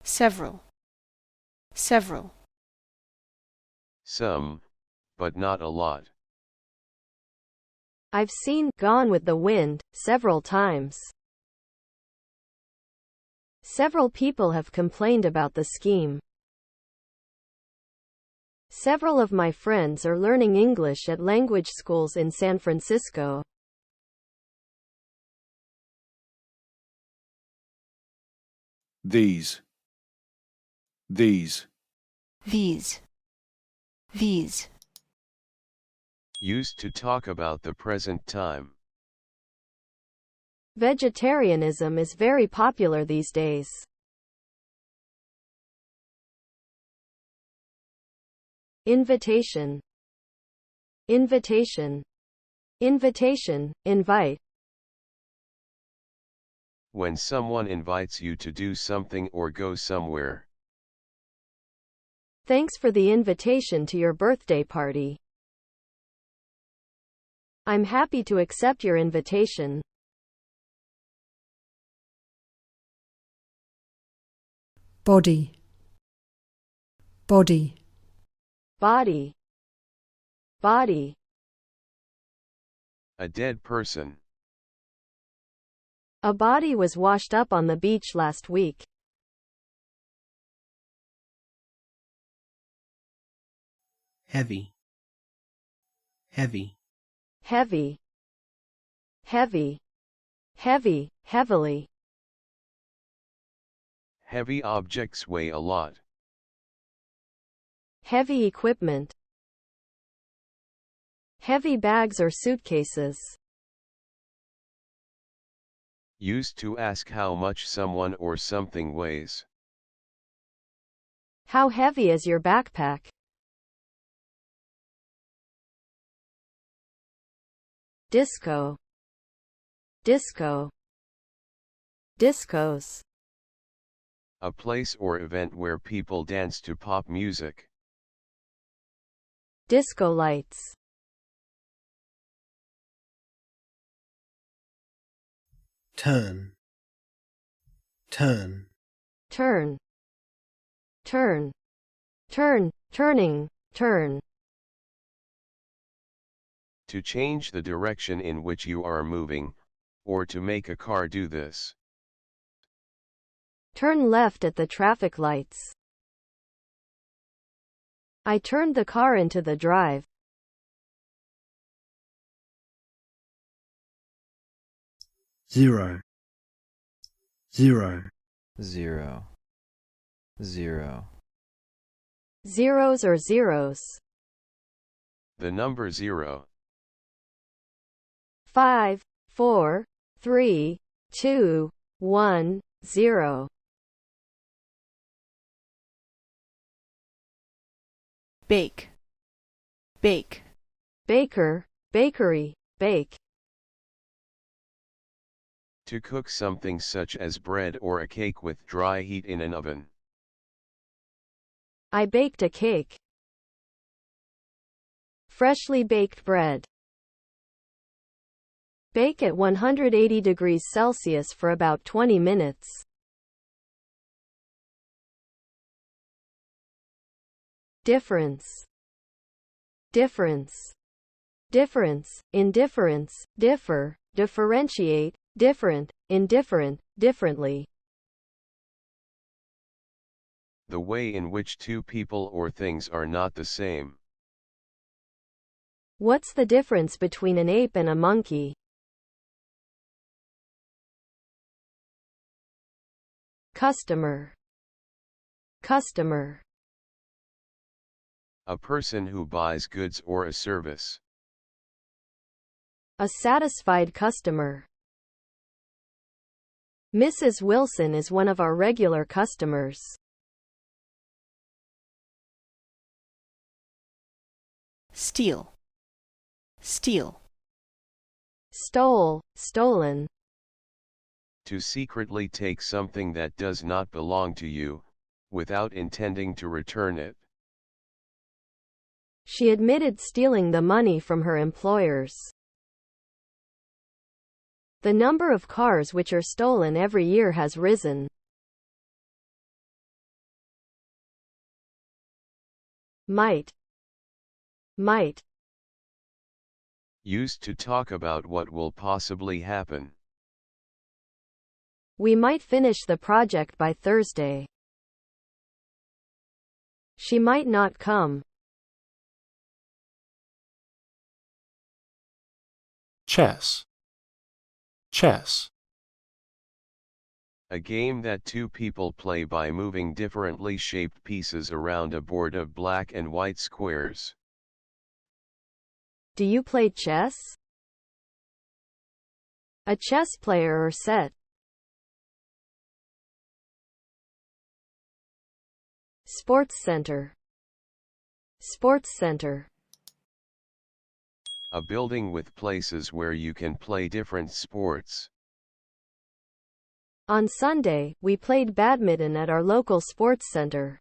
several, several, Some, but not a lot. I've seen Gone with the Wind several times. Several people have complained about the scheme. Several of my friends are learning English at language schools in San Francisco. These. These. these, these, Used to talk about the present time. Vegetarianism is very popular these days. Invitation, invitation, invitation, invite. When someone invites you to do something or go somewhere. Thanks for the invitation to your birthday party. I'm happy to accept your invitation. Body, body, Body, body. A dead person. A body was washed up on the beach last week. Heavy, heavy, Heavy, heavy, heavy, heavily. Heavy objects weigh a lot. Heavy equipment. Heavy bags or suitcases. Used to ask how much someone or something weighs. How heavy is your backpack? Disco, disco, discos. A place or event where people dance to pop music. Disco lights. turn, turn, Turn, turn, turn, turning, turn. To change the direction in which you are moving, or to make a car do this. Turn left at the traffic lights. I turned the car into the drive. zero, zero, zero, zero, Zeros or zeros. The number 0. 5, 4, 3, 2, 1, 0. bake, bake, Baker, bakery, bake. To cook something such as bread or a cake with dry heat in an oven. I baked a cake. Freshly baked bread. Bake at 180 degrees Celsius for about 20 minutes. Difference, difference, difference, indifference, differ, differentiate, different, indifferent, differently. The way in which two people or things are not the same. What's the difference between an ape and a monkey? Customer, customer. A person who buys goods or a service. A satisfied customer. Mrs. Wilson is one of our regular customers. steal, steal, Stole, stolen. To secretly take something that does not belong to you, without intending to return it. She admitted stealing the money from her employers. The number of cars which are stolen every year has risen. Might. Might. Used to talk about what will possibly happen. We might finish the project by Thursday. She might not come. Chess. Chess. A game that two people play by moving differently shaped pieces around a board of black and white squares. Do you play chess? A chess player or set. Sports center. Sports center. A building with places where you can play different sports. On Sunday, we played badminton at our local sports center.